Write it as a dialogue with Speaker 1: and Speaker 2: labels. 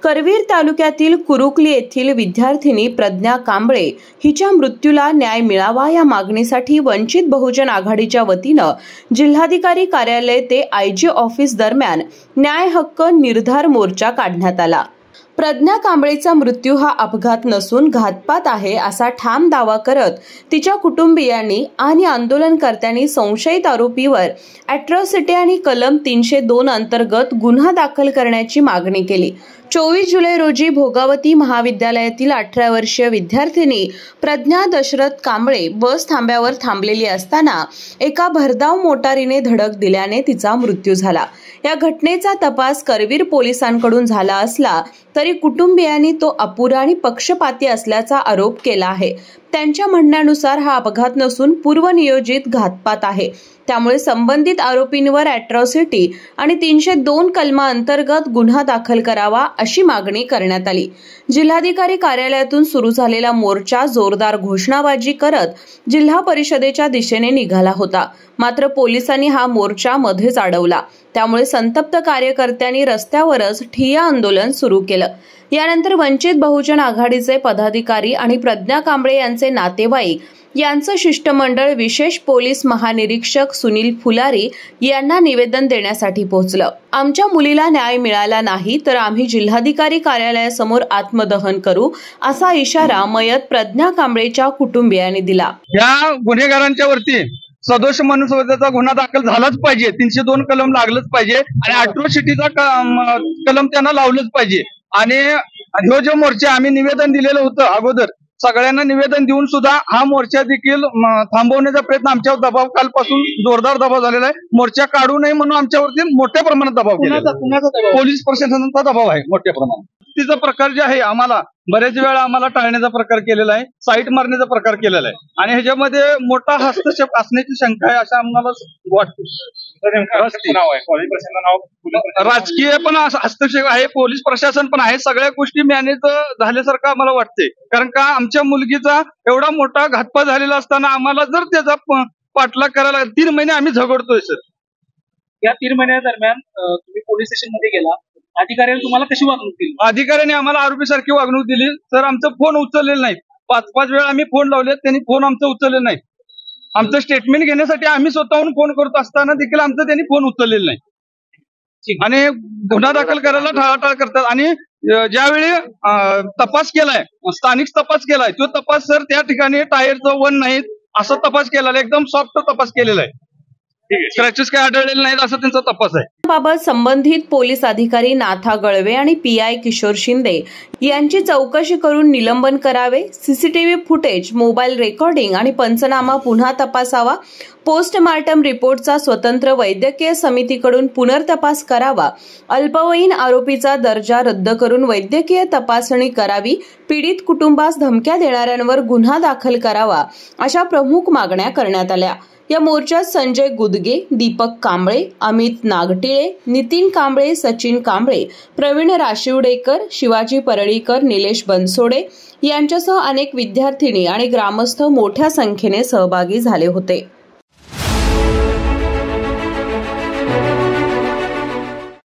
Speaker 1: करवीर तालुक्यातील कुरुकली येथील विद्यार्थिनी प्रज्ञा कांबळे हिच्या मृत्यूला न्याय मिळावा या मागणीसाठी वंचित बहुजन आघाडीच्या वतीनं जिल्हाधिकारी कार्यालय ते आयजी ऑफिस दरम्यान न्याय हक्क निर्धार मोर्चा काढण्यात आला। प्रज्ञा कांबळेचा मृत्यू हा अपघात नसून घातपात आहे असा ठाम दावा करत तिच्या कुटुंबियांनी आणि आंदोलनकर्त्यांनी संशयित आरोपीवर अॅट्रॉसिटी आणि कलम 302 अंतर्गत गुन्हा दाखल करण्याची मागणी केली। 24 जुलै रोजी भोगावती महाविद्यालयातील 18 वर्षीय विद्यार्थिनी प्रज्ञा दशरथ कांबळे बस थांब्यावर थांबलेली असताना एका भरधाव मोटारीने धडक दिल्याने तिचा मृत्यू झाला। या घटनेचा तपास करवीर पोलिसांकडून झाला असला तरी कुटुंबियांनी तो अपुरा आणि पक्षपाती असल्याचा आरोप केला आहे। त्यांच्या म्हणण्यानुसार हा अपघात नसून पूर्वनियोजित घातपात आहे। त्यामुळे संबंधित आरोपींवर अॅट्रॉसिटी आणि 302 कलमा अंतर्गत गुन्हा दाखल करावा अशी मागणी करण्यात आली। जिल्हाधिकारी कार्यालयातून सुरू झालेला मोर्चा जोरदार घोषणाबाजी करत जिल्हा परिषदेच्या दिशेने निघाला होता। मात्र पोलिसांनी हा मोर्चा मध्येच अडवला। त्यामुळे संतप्त कार्यकर्त्यांनी रस्त्यावरच ठिय्या आंदोलन सुरू केलं। यानंतर वंचित बहुजन आघाडीचे पदाधिकारी आणि प्रज्ञा कांबळे यांचे नातेवाईक यांचं शिष्टमंडळ विशेष पोलीस महानिरीक्षक सुनील फुलारी यांना निवेदन देण्यासाठी पोहोचलं। आमच्या मुलीला न्याय मिळाला नाही तर आम्ही जिल्हाधिकारी कार्यालयासमोर आत्मदहन करू असा इशारा मयत प्रज्ञा कांबळेच्या कुटुंबियांनी दिला।
Speaker 2: या गुन्हेगारांच्या वरती सदोष मनुष्यवधाचा गुन्हा दाखल झालाच पाहिजे, 302 कलम लागलंच पाहिजे आणि अॅट्रॉसिटीचा कलम त्यांना लावलंच पाहिजे। आणि ह्यो जो मोर्चा आम्ही निवेदन दिलेलं होतं अगोदर सगळ्यांना निवेदन देऊन सुद्धा हा मोर्चा देखील थांबवण्याचा प्रयत्न आमच्यावर दबाव कालपासून जोरदार दबाव झालेला आहे। मोर्चा काढू नये म्हणून आमच्यावरती मोठ्या प्रमाणात दबाव केला। पोलीस प्रशासनाचा दबाव आहे मोठ्या प्रमाणात। तिचा प्रकार जे आहे आम्हाला बरेच वेळा आम्हाला टाळण्याचा प्रकार केलेला आहे, साईट मारण्याचा प्रकार केलेला आहे आणि ह्याच्यामध्ये मोठा हस्तक्षेप असण्याची शंका आहे असं आम्हाला वाटतं। राजकीय पण हस्तक्षेप आहे, पोलीस प्रशासन पण आहे, सगळ्या गोष्टी मॅनेज झाल्यासारखं आम्हाला वाटते। कारण का आमच्या मुलगीचा एवढा मोठा घातपात झालेला असताना आम्हाला जर त्याचा पाठलाग करायला 3 महिने आम्ही झगडतोय सर।
Speaker 3: या 3 महिन्यादरम्यान तुम्ही पोलीस स्टेशन मध्ये गेला, अधिकाऱ्यांनी तुम्हाला कशी वागणूक दिली?
Speaker 2: अधिकाऱ्यांनी आम्हाला आरोपी सारखी वागणूक दिली सर। आमचं फोन उचललेलं नाही, 5-5 वेळा आम्ही फोन लावले, त्यांनी फोन आमचं उचललेलं नाही। आमचं स्टेटमेंट घेण्यासाठी आम्ही स्वतःहून फोन करत असताना देखील आमचं त्यांनी फोन उचललेलं नाही आणि गुन्हा दाखल करायला टाळाटाळ करतात। आणि ज्यावेळी तपास केलाय, स्थानिक तपास केलाय, तो तपास सर त्या ठिकाणी टायरचं वन नाहीत असा तपास केलेला आहे, एकदम सॉफ्ट तपास केलेला आहे, स्क्रॅचेस काय आढळलेले नाहीत असा त्यांचा तपास आहे।
Speaker 1: याबाबत संबंधित पोलीस अधिकारी नाथा गळवे आणि पीआय किशोर शिंदे यांची चौकशी करून निलंबन करावे, सीसीटीव्ही फुटेज, मोबाईल रेकॉर्डिंग आणि पंचनामा पुन्हा तपासावा, पोस्टमार्टम रिपोर्टचा स्वतंत्र वैद्यकीय समितीकडून पुनर्तपास करावा, अल्पवयीन आरोपीचा दर्जा रद्द करून वैद्यकीय तपासणी करावी, पीडित कुटुंबास धमक्या देणाऱ्यांवर गुन्हा दाखल करावा अशा प्रमुख मागण्या करण्यात आल्या। या मोर्चात संजय गुदगे, दीपक कांबळे, अमित नागटिळे, नितीन कांबळे, सचिन कांबळे, प्रवीण राशिवडेकर, शिवाजी परळीकर, निलेश बनसोडे यांच्यासह अनेक विद्यार्थिनी आणि ग्रामस्थ मोठ्या संख्येने सहभागी झाले होते।